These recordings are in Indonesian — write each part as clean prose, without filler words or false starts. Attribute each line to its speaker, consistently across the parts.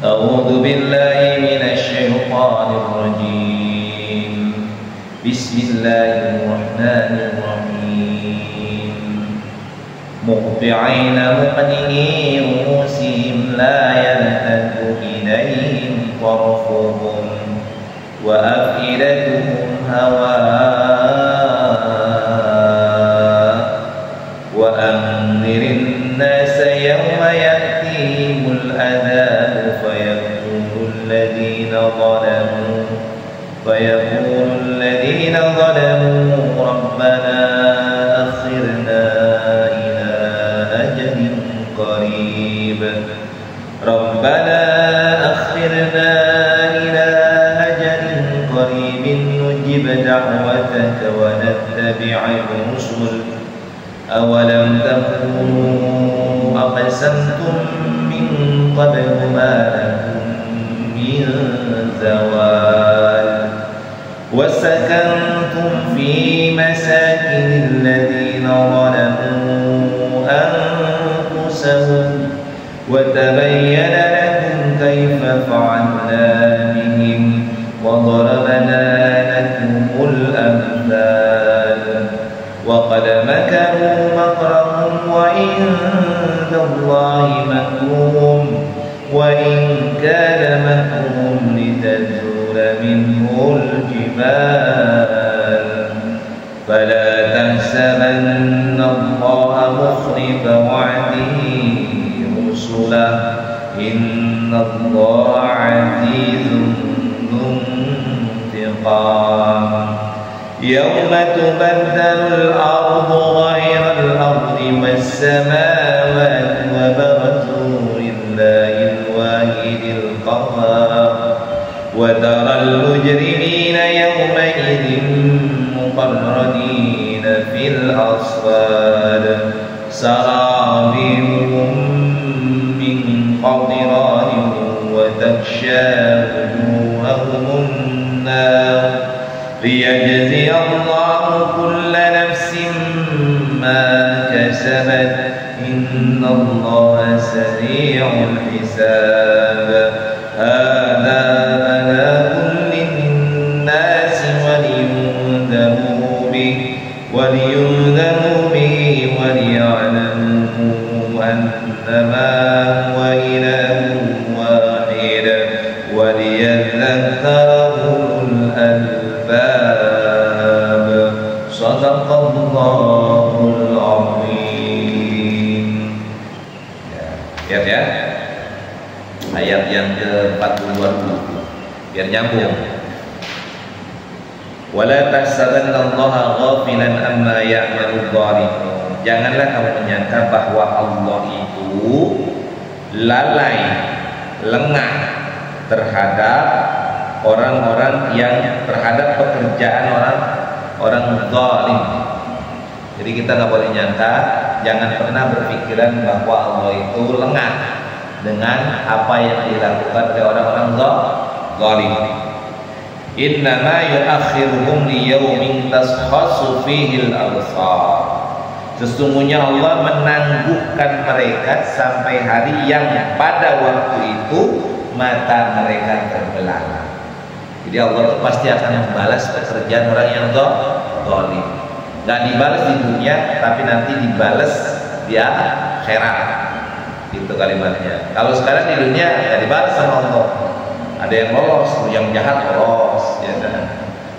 Speaker 1: أعوذ بالله من الشيطان الرجيم بسم الله الرحمن الرحيم مهطعين مقنعي رؤوسهم لا يرتد إليهم طرفهم وأفئدتهم هواء وأنذر الناس يوم يأتيهم العذاب فيقول الذين ظلموا ربنا أخرنا إلى أجل قريب نجب دعوتك ونتبع الرسل أولم تكونوا أقسمتم من قبل ما لكم من زوال وسكنتم في مساكن الذين ظلموا أنفسهم وتبين لكم كيف فعلنا بهم وضربنا لكم الأمثال وقد مكروا مكرهم وعند الله مكرهم وإن كان مكرهم لتزول منه الجبال فلا تحسبن الله مخلف وعده رسله إن الله عزيز ذو انتقام يوم تبدل الأرض غير الأرض والسماوات وبرزوا لله الواحد القهار وترى المجرمين يومئذ مقرنين في الأصفاد سرابيلهم من قطران وتغشى وجوههم النار ليجزي الله كل نفس ما كسبت إن الله سريع الحساب هذا بلاغ للناس ولينذروا به وليعلموا أنما هو إله واحد وليذكر أولو الألباب صدق الله العظيم. Lihat ya, ayat yang ke-42 biar nyambung. Wala tahsabannallaha ghafilan amma ya'malu dhalimun. Janganlah kamu menyangka bahwa Allah itu lalai, lengah terhadap orang-orang yang terhadap pekerjaan orang zalim. Jadi kita nggak boleh nyangka, jangan pernah berpikiran bahwa Allah itu lengah dengan apa yang dilakukan oleh orang-orang zalim. Innama yu'akhiruhum liyaumin taskhasu fihi al-absar. Sesungguhnya Allah menangguhkan mereka sampai hari yang pada waktu itu mata mereka terbelalak. Jadi Allah itu pasti akan membalas pekerjaan orang yang zalim. Gak dibalas di dunia, tapi nanti dibalas di akhirat. Itu kalimatnya. Kalau sekarang di dunia gak dibalas sama Allah. Ada yang lolos, yang jahat lolos, ya kan?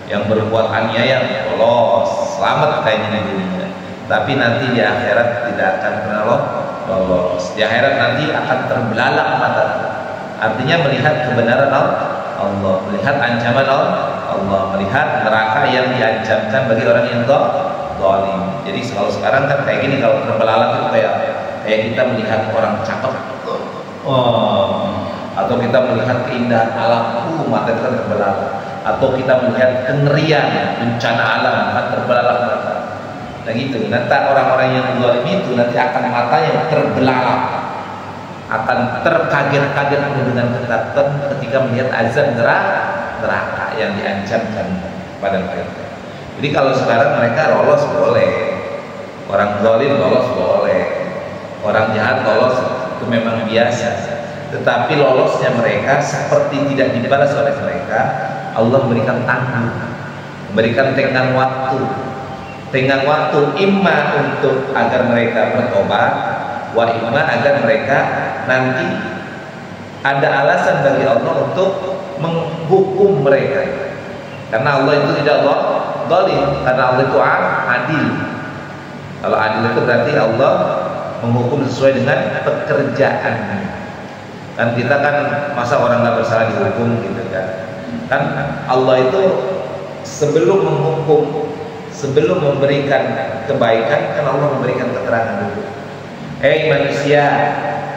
Speaker 1: Yang berbuat aniaya lolos, selamat kayaknya di dunia. Tapi nanti di akhirat tidak akan pernah lolos. Di akhirat nanti akan terbelalak mata. Artinya melihat kebenaran Allah, melihat ancaman Allah, melihat neraka yang diancamkan bagi orang yang zalim. Jadi kalau sekarang kan kayak gini, kalau terbelalak itu kayak kita melihat orang cakep, atau kita melihat keindahan alam, mata kita terbelalak, atau kita melihat kengerian bencana alam, akan terbelalak mata. Nah gitu. Nanti orang-orang yang zalim itu nanti akan matanya terbelalak, akan terkaget-kaget dengan ketakutan ketika melihat azab neraka yang diancamkan pada mereka. Jadi kalau sekarang mereka lolos boleh, orang zalim lolos boleh, orang jahat lolos itu memang biasa. tetapi lolosnya mereka seperti tidak dibalas oleh mereka. Allah memberikan tangguh, memberikan tenggang waktu imma untuk agar mereka bertobat, wa imma agar mereka nanti ada alasan bagi Allah untuk menghukum mereka. Karena Allah itu tidak zalim, karena Allah itu adil. Kalau adil itu berarti Allah menghukum sesuai dengan pekerjaannya. Kan kita kan masa orang nggak bersalah dihukum gitu kan? Kan Allah itu sebelum menghukum, sebelum memberikan kebaikan, kan Allah memberikan keterangan dulu. Manusia,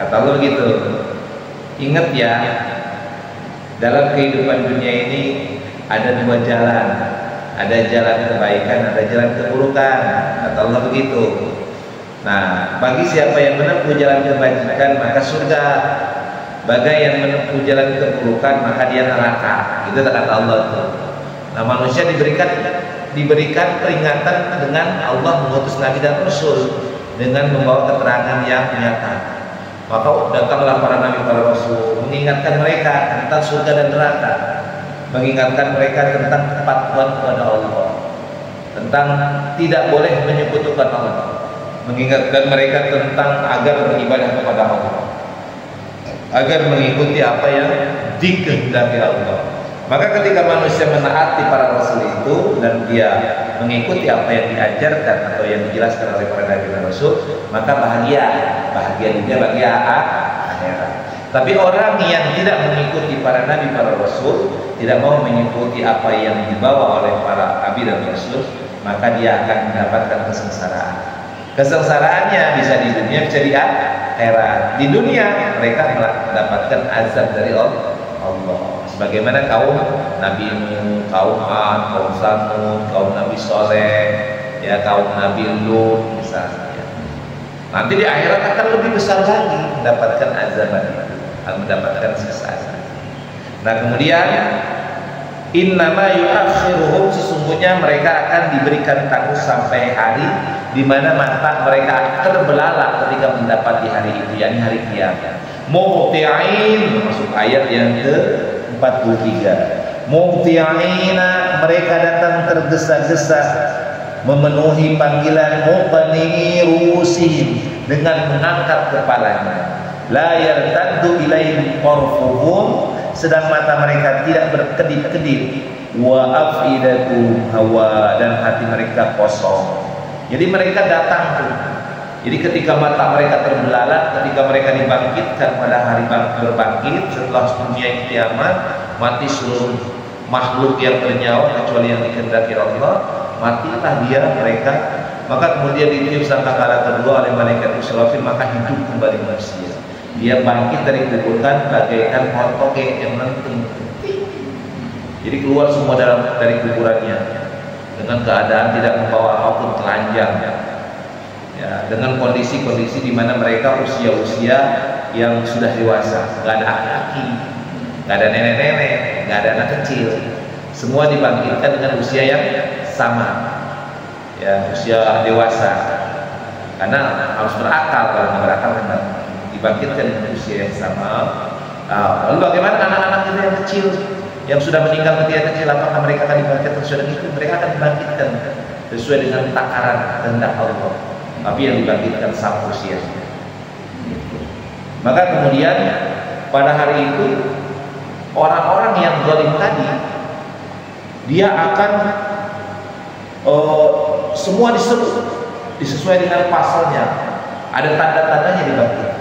Speaker 1: kata Allah begitu. Ingat ya, dalam kehidupan dunia ini ada dua jalan. Ada jalan kebaikan, ada jalan keburukan, kata Allah begitu. Nah, bagi siapa yang menempuh jalan kebaikan maka surga. Bagi yang menempuh jalan keburukan maka dia neraka. Itu kata Allah itu. Nah, manusia diberikan peringatan dengan Allah mengutus Nabi dan Rasul dengan membawa keterangan yang nyata. Maka datanglah para Nabi, para Rasul mengingatkan mereka tentang surga dan neraka, mengingatkan mereka tentang kepatuhan kepada Allah, tentang tidak boleh menyekutukan Allah, mengingatkan mereka tentang agar beribadah kepada Allah, agar mengikuti apa yang dikehendaki Allah. Maka ketika manusia menaati para rasul itu dan dia mengikuti apa yang diajarkan atau yang dijelaskan oleh para nabi dan rasul, maka bahagia dunia, bahagia akhirat. Tapi orang yang tidak mengikuti para nabi, para rasul, tidak mau mengikuti apa yang dibawa oleh para nabi dan rasul, maka dia akan mendapatkan kesengsaraan. Kesengsaraannya bisa di dunia, bisa di akhirat. Di dunia mereka mendapatkan azab dari Allah. Sebagaimana kaum Nabi Nuh, kaum Ad, kaum Samud, kaum Nabi Soleh, ya kaum Nabi Lut misalnya. Nanti di akhirat akan lebih besar lagi mendapatkan azaban, akan mendapatkan siksa. Nah kemudian innama yu'akhiruhum, sesungguhnya mereka akan diberikan tangguh sampai hari di mana mata mereka terbelalak ketika mendapati hari itu, yakni hari kiamat. Muhti'in, masuk ayat yang ke-43. Muhti'ina, mereka datang tergesa-gesa memenuhi panggilan muqni'i rusihim, dengan mengangkat kepalanya. La yartaddu ilaihim tarfuhum, sedang mata mereka tidak berkedip-kedip. Wa afidatuhum hawa, dan hati mereka kosong. Jadi mereka datang tuh. Jadi ketika mata mereka terbelalak, ketika mereka dibangkitkan pada hari berbangkit setelah dunia kiamat, mati seluruh makhluk yang bernyawa kecuali yang dikehendaki Allah, matilah mereka. Maka kemudian ditiup sangkakala kedua oleh malaikat Israfil, maka hidup kembali manusia. Dia bangkit dari kuburan bagaikan hortoke yang lenting. Jadi keluar semua dari kuburannya dengan keadaan tidak membawa apapun, telanjang. Ya, dengan kondisi-kondisi di mana mereka usia-usia yang sudah dewasa, nggak ada aki-aki, nggak ada nenek-nenek, nggak ada anak kecil, semua dibangkitkan dengan usia yang sama, ya usia dewasa, karena harus berakal, kalau nggak berakal kan dibangkitkan dengan usia yang sama. Lalu bagaimana anak-anak kita yang kecil yang sudah meninggal ketika kecil, apakah mereka akan dibangkitkan sesuai dengan itu? Mereka akan dibangkitkan sesuai dengan takaran kehendak Allah, tapi yang dibangkitkan sama usianya. Maka kemudian pada hari itu orang-orang yang zalim tadi, dia akan semua disesuai dengan pasalnya, ada tanda-tandanya dibangkitkan.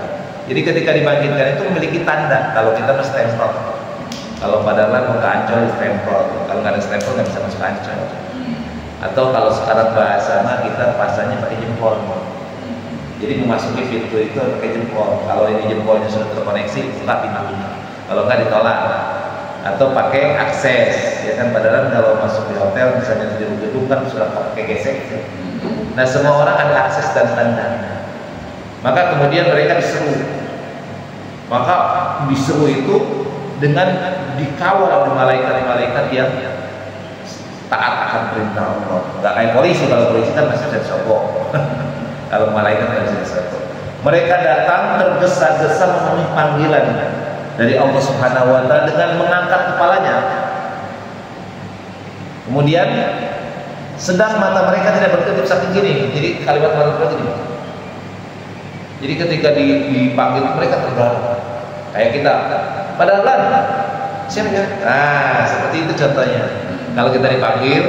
Speaker 1: Jadi ketika dibangkitkan itu memiliki tanda. Kalau kita mesti stempel, kalau padahal mau ke Ancol stempel, kalau nggak ada stempel nggak bisa masuk Ancol. Atau kalau sekarang bahasa kita pasanya pakai jempol. Jadi memasuki pintu itu pakai jempol. Kalau ini jempolnya sudah terkoneksi, buka pintunya. Kalau nggak ditolak. Atau pakai akses, ya kan? Padahal kalau masuk di hotel misalnya di gedung kan sudah pakai gesek. Nah semua orang ada akses dan tanda. Maka kemudian mereka diseru. Maka diseru itu dengan dikawal oleh malaikat-malaikat yang taat akan perintah Allah. Nggak kayak polisi, kalau polisi kan masih bisa disogok. Kalau malaikat kan bisa disogok. Mereka datang tergesa-gesa memenuhi panggilan. dari Allah Subhanahu wa taala dengan mengangkat kepalanya. Kemudian sedang mata mereka tidak berkedip saking gini. Jadi kalimat mereka gini. Jadi ketika dipanggil mereka terganggu. Kayak kita. Padahal siapa ya? Nah, seperti itu contohnya. Kalau kita dipanggil,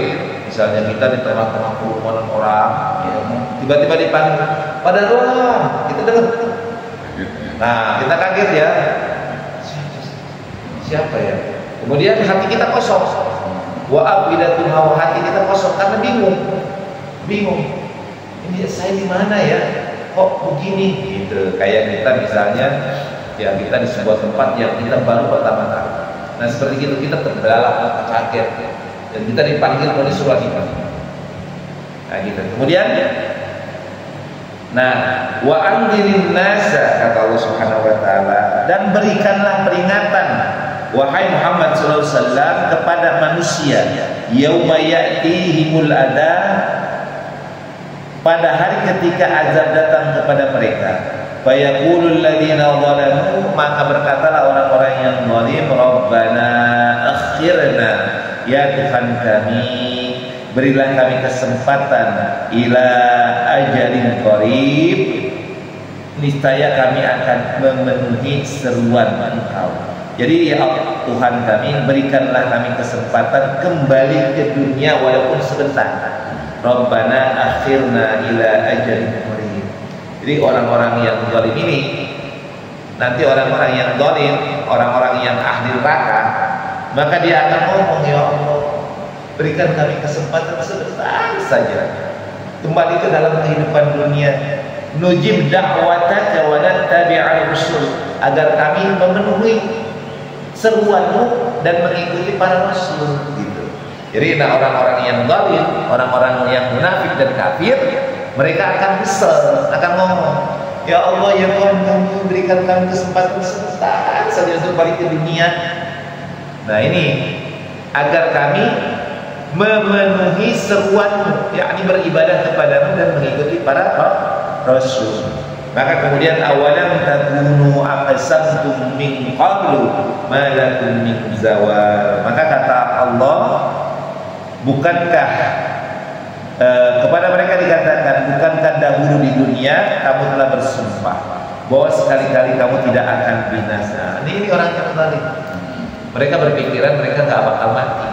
Speaker 1: misalnya kita di tengah-tengah kerumunan orang, ya, tiba-tiba dipanggil, padahal kita dengar. Nah, kita kaget ya. Siapa ya? Kemudian hati kita kosong. Wa afidatun hawa, hati kita kosong karena bingung. Ini saya di mana ya? Kok begini? Gitu. Kayak kita misalnya, ya kita di sebuah tempat yang kita baru pertama kali. Nah seperti itu kita terbelalak, kaget, dan kita dipanggil oleh Sulaiman. Nah gitu. Kemudian, nah wa anzirin nasa, kata Allah Subhanahu wa taala, dan berikanlah peringatan wahai Muhammad sallallahu alaihi wasallam kepada manusia, yauma ya'tihimul adab, pada hari ketika azab datang kepada mereka. Fayaqulul ladzina zalamu, maka berkatalah orang-orang yang zalim, Rabbana akhirna, ya Tuhan kami, berilah kami kesempatan, ila ajalin qarib, niscaya kami akan memenuhi seruan Engkau. Jadi ya Tuhan kami, berikanlah kami kesempatan kembali ke dunia walaupun sebentar. Rabbana akhirna ila ajalin qarib. Jadi orang-orang yang zalim ini, nanti orang-orang yang zalim, orang-orang yang ahli neraka, maka dia akan ngomong, ya Allah, berikan kami kesempatan sebentar saja kembali ke dalam kehidupan dunia, nujib da'wataka wa nattabi'al rusul, agar kami memenuhi seruanmu dan mengikuti para rasul. Gitu. Jadi nah, orang-orang yang zalim, orang-orang yang munafik dan kafir, mereka akan kesel, akan ngomong, ya Allah, ya Tuhan kami, berikan kami kesempatan sebentar saja untuk balik ke dunia. Nah ini agar kami memenuhi seruanmu, yakni beribadah kepadamu dan mengikuti para rasul. Maka kemudian awalam takunu aqsamtum min qablu ma lakum min zawal. Maka kata Allah, bukankah kepada mereka dikatakan, bukankah dahulu di dunia kamu telah bersumpah bahwa sekali-kali kamu tidak akan binasa. Ini orang yang zalim. Mereka berpikiran mereka nggak bakal mati.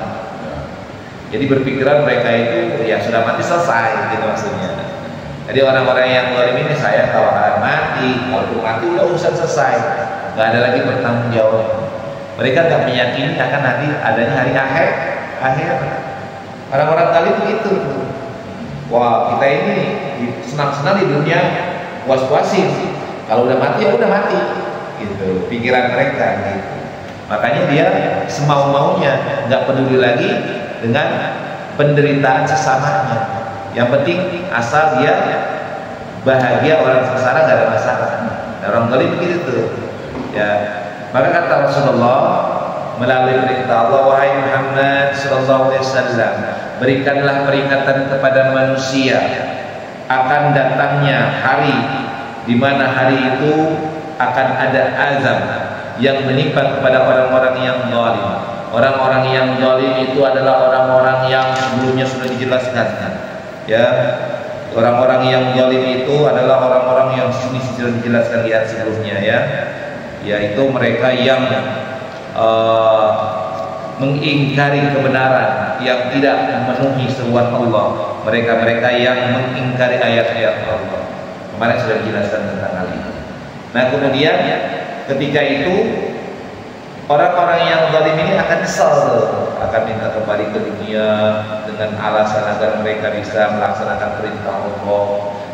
Speaker 1: Jadi berpikiran mereka itu ya sudah mati selesai, gitu maksudnya. Jadi orang-orang yang zalim ini, saya kalau akan mati, kalau mati udah urusan selesai, nggak ada lagi bertanggung jawab. Mereka nggak meyakini akan adanya hari akhir. Orang-orang zalim begitu. Wah, kita ini senang-senang di dunia, puas-puasin. Kalau udah mati ya udah mati, gitu. Pikiran mereka gitu. Makanya dia semau-maunya, nggak peduli lagi dengan penderitaan sesamanya. Yang penting asal dia bahagia, orang sengsara nggak ada masalah. Orang zalim begitu. Ya, maka kata Rasulullah melalui perintah Allah, wahai Muhammad sallallahu alaihi wasallam, berikanlah peringatan kepada manusia akan datangnya hari di mana hari itu akan ada azab yang menimpa kepada orang-orang yang zalim. Orang-orang yang zalim itu adalah orang-orang yang sebelumnya sudah dijelaskan. Ya, orang-orang yang zalim itu adalah orang-orang yang sudah dijelaskan di ayat sebelumnya, ya, yaitu mereka yang mengingkari kebenaran, yang tidak memenuhi seruan Allah, mereka-mereka yang mengingkari ayat-ayat Allah. Kemarin sudah dijelaskan tentang hal ini. Nah kemudian ketika itu orang-orang yang zalim ini akan kesal, akan minta kembali ke dunia dengan alasan agar mereka bisa melaksanakan perintah Allah,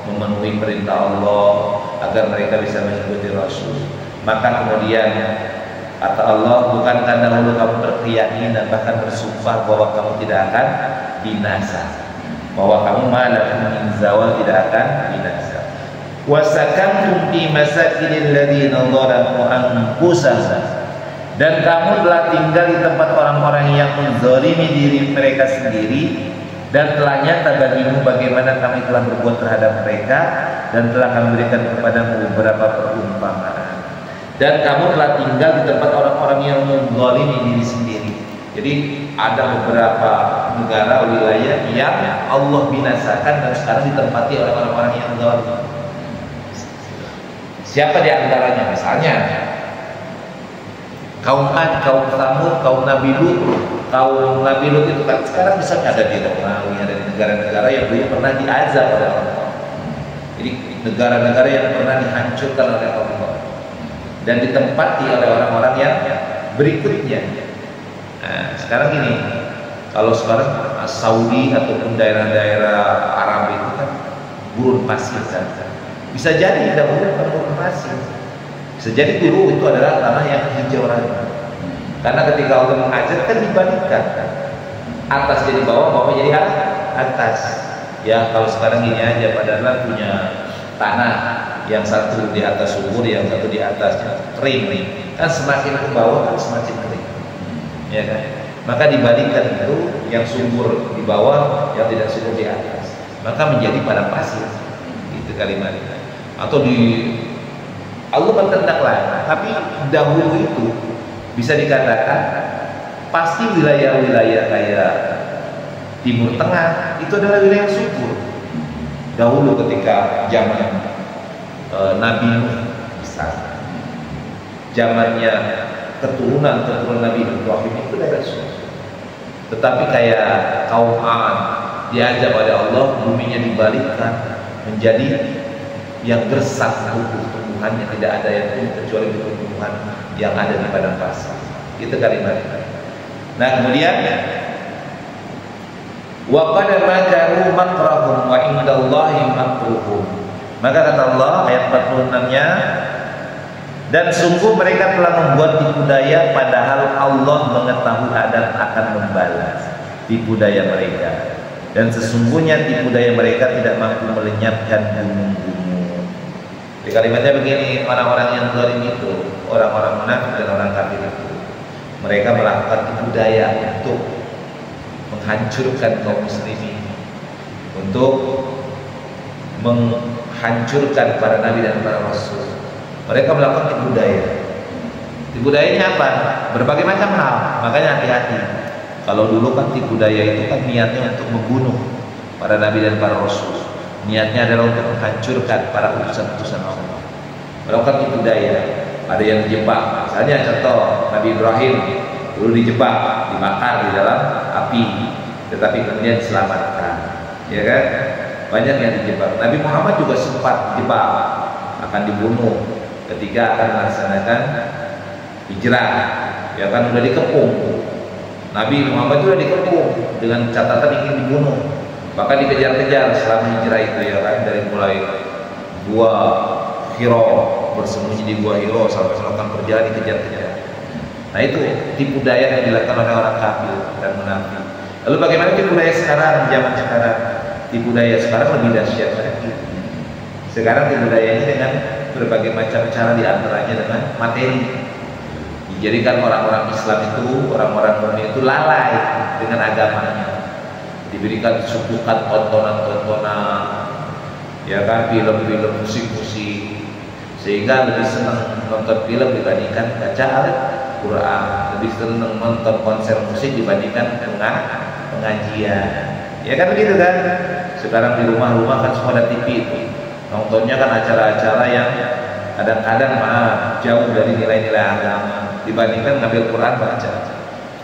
Speaker 1: memenuhi perintah Allah, agar mereka bisa mengikuti Rasul. Maka kemudian kata Allah, bukankah dahulu kamu berkeyakinan, bahkan bersumpah bahwa kamu tidak akan binasa, bahwa kamu malakum min zawal, tidak akan binasa. Wasakantum fi masakinil ladzina zalamu anfusahum, dan kamu telah tinggal di tempat orang-orang yang menzalimi diri mereka sendiri, dan telah nyata bagimu bagaimana kami telah berbuat terhadap mereka, dan telah kami berikan kepadamu beberapa perumpamaan. dan kamu telah tinggal di tempat orang-orang yang menzalimi diri sendiri. Jadi ada beberapa negara wilayah yang Allah binasakan dan sekarang ditempati oleh orang-orang yang zalim. Siapa di antaranya? Misalnya kaum Ad, kaum Samud, kaum Nabi Lut. Kaum Nabi Lut itu kan sekarang bisa ada di Romawi, ada di negara-negara yang dulu pernah diazab oleh Allah. Jadi negara-negara yang pernah dihancurkan oleh Allah dan ditempati oleh orang-orang yang berikutnya. Nah, sekarang gini, kalau sekarang Saudi ataupun daerah-daerah Arab itu kan gurun pasir kan. Bisa jadi dahulu bukan gurun pasir. Bisa jadi dulu itu adalah tanah yang hijau lagi. Karena ketika Allah mengajar kan dibalikkan, atas jadi bawah, bawah jadi atas. Ya kalau sekarang gini aja, padahal punya tanah yang satu di atas subur, yang satu di atasnya kering nih. Kan semakin ke bawah kan semakin kering. Ya kan? Maka dibalikkan itu yang subur di bawah, yang tidak subur di atas. Maka menjadi padang pasir. Itu kalimatnya. Atau di Allah bertindak lain, tapi dahulu itu bisa dikatakan pasti wilayah-wilayah kayak Timur Tengah itu adalah wilayah subur. Dahulu ketika zaman Nabi Nuh, misalnya zamannya keturunan Nabi Ibrahim itu daerah subur. Tetapi kayak kaum Ad diajak oleh Allah, buminya dibalikkan menjadi yang gersang tumbuh-tumbuhannya, tidak ada yang tumbuh kecuali tumbuhan yang ada di padang pasir. Itu kalimatnya. Nah kemudian wa qad makaru makrahum wa indallahi makruhum. Maka kata Allah ayat 46-nya, dan sungguh mereka telah membuat tipu daya padahal Allah mengetahui dan akan membalas tipu daya mereka. Dan sesungguhnya tipu daya mereka tidak mampu melenyapkan gunung-gunung. Di kalimatnya begini, orang-orang yang zalim itu, orang-orang munafik dan orang kafir itu, mereka melakukan tipu daya untuk menghancurkan kaum muslimin, untuk menghancurkan para nabi dan para rasul. Mereka melakukan tipu daya. Tipu dayanya apa? Berbagai macam hal. Makanya hati-hati. Kalau dulu kan tipu daya itu kan niatnya untuk membunuh para nabi dan para rasul. Niatnya adalah untuk menghancurkan para utusan-utusan Allah. Melakukan tipu daya. Ada yang dijebak. Misalnya contoh Nabi Ibrahim dulu dijebak, dibakar di dalam api, tetapi kemudian diselamatkan. Ya kan? Banyak yang dijebak. Nabi Muhammad juga sempat dijebak, akan dibunuh ketika akan melaksanakan hijrah. Ya kan, sudah dikepung. Nabi Muhammad sudah dikepung dengan catatan ingin dibunuh. Bahkan dikejar-kejar selama hijrah itu, ya kan, dari mulai gua Hiro, bersembunyi di gua Hiro sampai melakukan perjalanan dikejar-kejar. Nah itu tipu daya yang dilakukan oleh orang kafir dan munafik. Lalu bagaimana tipu daya sekarang, zaman sekarang? Tipu daya sekarang lebih dahsyat lagi. Sekarang tipu dayanya dengan berbagai macam cara, diantaranya dengan materi. Dijadikan orang-orang Islam itu, orang-orang mukmin itu lalai dengan agamanya. Diberikan suguhan tontonan-tontonan, ya kan, film-film, musik-musik, sehingga lebih senang nonton film dibandingkan baca Al-Quran, lebih senang nonton konser musik dibandingkan dengan pengajian. Ya kan begitu kan? Sekarang di rumah-rumah kan semua ada TV itu, nontonnya kan acara-acara yang kadang-kadang jauh dari nilai-nilai agama dibandingkan ngambil Quran baca.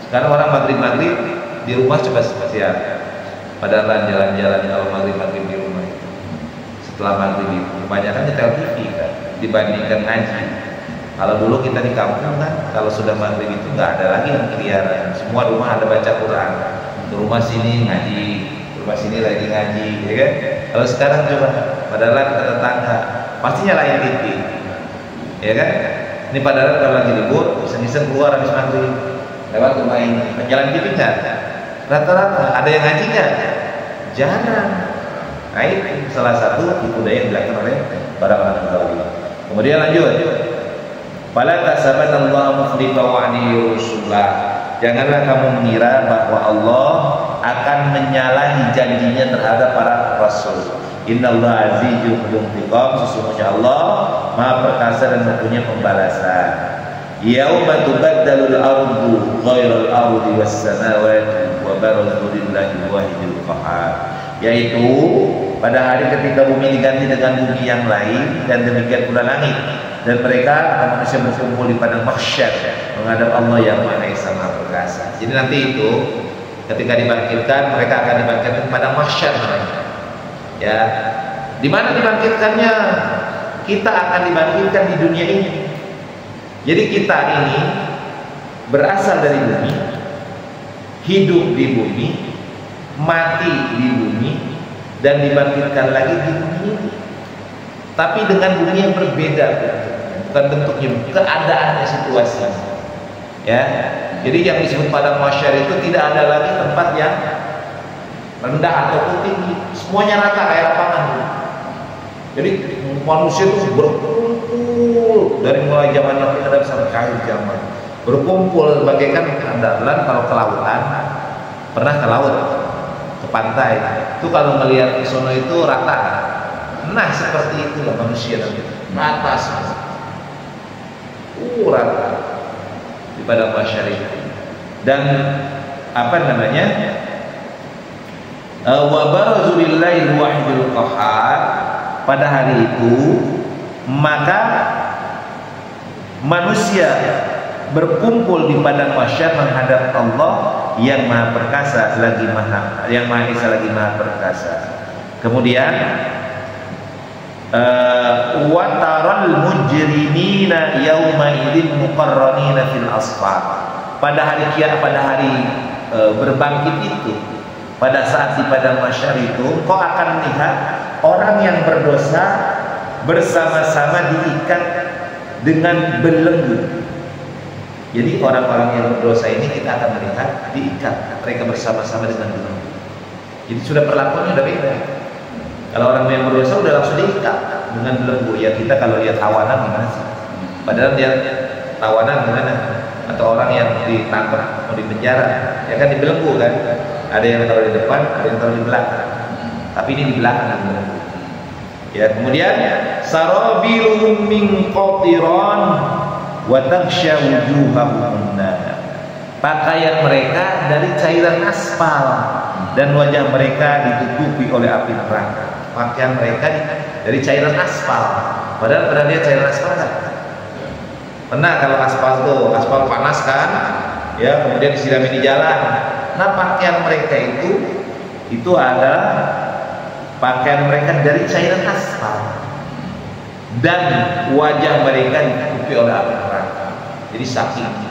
Speaker 1: Sekarang orang maghrib-maghrib di rumah coba spesial. Padahal jalan-jalan kalau maghrib-maghrib di rumah itu, setelah maghrib itu kebanyakan nyetel TV kan, dibandingkan ngaji. Kalau dulu kita di kampung kan, kalau sudah maghrib itu nggak ada lagi yang keliaran, semua rumah ada baca Quran. Di rumah sini ngaji, rumah sini lagi ngaji, ya kan? Kalau sekarang coba, padahal kita tetangga pasti nyalain TV, ya kan? Ini padahal kalau lagi libur, iseng-iseng keluar habis maghrib, lewat rumah ini, penjalan TV kan? Rata-rata ada yang ngaji nggak? Jarang. Nah itu salah satu tipu daya yang dilakukan oleh para orang zalim. Kemudian lanjut. Fala tahsabanallahu mukhlifa wa'dihi rusulah. Janganlah kamu mengira bahwa Allah akan menyalahi janjinya terhadap para rasul. Innallaha azizun dzuntiqam, sesungguhnya Allah Maha perkasa dan mempunyai pembalasan. Yauma tubaddalul ardu ghairal ardi was samawati wa barazu lillahi wahidil qahhar, yaitu pada hari ketika bumi diganti dengan bumi yang lain dan demikian pula langit, dan mereka manusia berkumpul di padang mahsyar menghadap Allah yang Maha Esa Maha Perkasa. Jadi nanti itu ketika dibangkitkan, mereka akan dibangkitkan pada mahsyar namanya. Ya, di mana dibangkitkannya? Kita akan dibangkitkan di dunia ini. Jadi kita ini berasal dari bumi, hidup di bumi, mati di bumi, dan dibangkitkan lagi di bumi ini. Tapi dengan bumi yang berbeda, bukan bentuknya, keadaannya, situasinya. Ya, jadi yang disebut padang mahsyar itu tidak ada lagi tempat yang rendah ataupun tinggi, semuanya rata kayak lapangan. Jadi manusia itu berkumpul dari mulai zaman Nabi Adam sampai akhir zaman, berkumpul bagaikan andalan. Kalau ke lautan, pernah ke laut, ke pantai, itu kalau melihat ke sono itu rata. Nah seperti itulah manusia nanti, rata semua, rata di padang mahsyar itu. Dan apa namanya, wa barazu lillahi wahidil qahhar, pada hari itu maka manusia berkumpul di padang mahsyar menghadap Allah yang Maha Perkasa lagi yang Maha Esa lagi Maha Perkasa. Kemudian wa taral mujrimina yauma idzin muqarranina fil asfar, pada hari berbangkit itu, pada saat di padang mahsyar itu kau akan melihat orang yang berdosa bersama-sama diikat dengan belenggu. Jadi orang-orang yang berdosa ini kita akan melihat diikat mereka bersama-sama dengan belenggu. Jadi sudah perlakuannya udah beda. Kalau orang yang berdosa udah langsung diikat dengan belenggu. Ya kita kalau lihat tawanan gimana sih? Padahal dia tawanan gimana? Atau orang yang ditangkap mau dipenjara, ya kan dibelenggu kan? Ada yang taruh di depan, ada yang taruh di belakang. Tapi ini di belakang belenggu. Ya, kemudian sarabiluhum min qatiran wa taghsha wujuhahum nar. Pakaian mereka dari cairan aspal dan wajah mereka ditutupi oleh api neraka. Pakaian mereka dari cairan aspal. Padahal pernah lihat cairan aspal kan? Pernah kalau aspal tuh, aspal panas kan? Ya, kemudian disirami di jalan. Nah, pakaian mereka itu adalah pakaian mereka dari cairan aspal dan wajah mereka ditutupi oleh api neraka. Jadi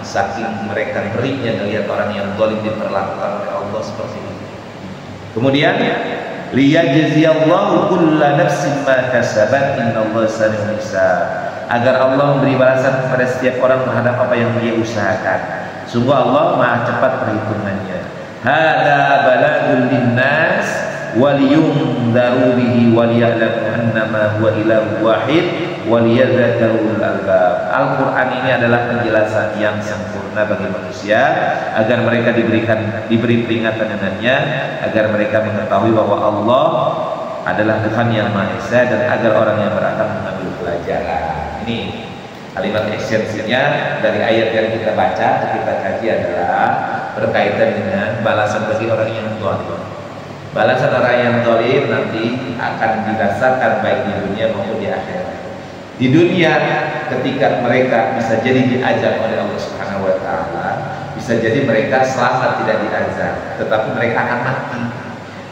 Speaker 1: saking mereka ngerinya melihat orang yang zalim diperlakukan oleh Allah seperti ini. Kemudian liyajziyallahu kulla nafsin ma kasabat innallaha sari'ul hisab, agar Allah memberi balasan kepada setiap orang terhadap apa yang dia usahakan. Sungguh Allah Maha cepat perhitungannya. Hada balagul linnas waliyundaru bihi waliya'lamu annama huwa ilahu wahid waliyadzakkarul albab. Al-Quran ini adalah penjelasan yang sempurna bagi manusia agar mereka diberi peringatan dengannya, agar mereka mengetahui bahwa Allah adalah Tuhan yang Maha Esa, dan agar orang yang berakal mengambil pelajaran. Ini kalimat esensinya dari ayat yang kita baca, kita kaji adalah berkaitan dengan balasan bagi orang yang zalim. Balasan orang yang zalim nanti akan dirasakan baik di dunia maupun di akhirat. Di dunia ketika mereka bisa jadi diazab oleh Allah Subhanahu wa taala, bisa jadi mereka selamat tidak diazab, tetapi mereka akan mati.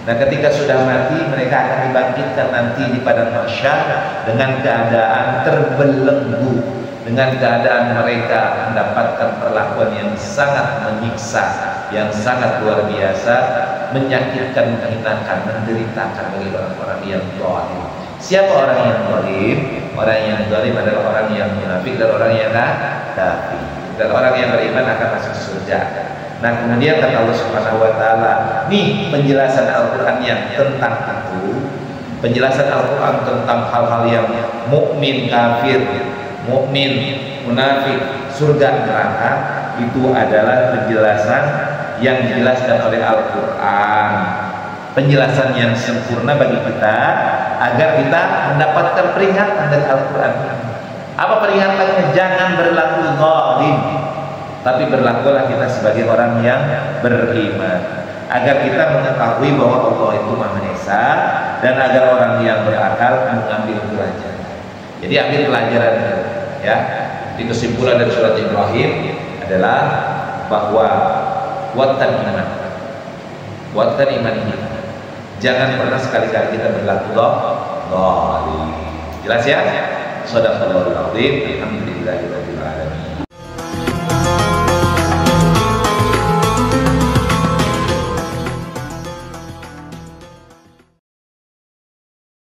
Speaker 1: Nah, ketika sudah mati, mereka akan dibangkitkan nanti di padang mahsyar dengan keadaan terbelenggu, dengan keadaan mereka mendapatkan perlakuan yang sangat menyiksa, yang sangat luar biasa, menyakitkan, menghinakan, menderitakan bagi orang-orang yang zalim. Siapa orang yang zalim? Orang yang zalim adalah orang yang munafik dan orang yang kafir. Dan orang yang beriman akan masuk surga. Nah, kemudian kata Allah Subhanahu wa taala, nih penjelasan Al-Qur'an yang tentang itu, penjelasan Al-Qur'an tentang hal-hal yang mukmin, kafir, mukmin, munafik, surga, neraka, itu adalah penjelasan yang dijelaskan oleh Al-Quran, penjelasan yang sempurna bagi kita agar kita mendapatkan peringatan dari Al-Quran. Apa peringatannya? Jangan berlaku zalim, tapi berlakulah kita sebagai orang yang beriman, agar kita mengetahui bahwa Allah itu Maha Esa, dan agar orang yang berakal mengambil pelajaran. Jadi ambil pelajaran ya. Di kesimpulan dari surat Ibrahim adalah bahwa kuatkan iman kita. Jangan pernah sekali-kali kita berlaku zalim. Jelas ya? Shadaqallahul azim. Alhamdulillah.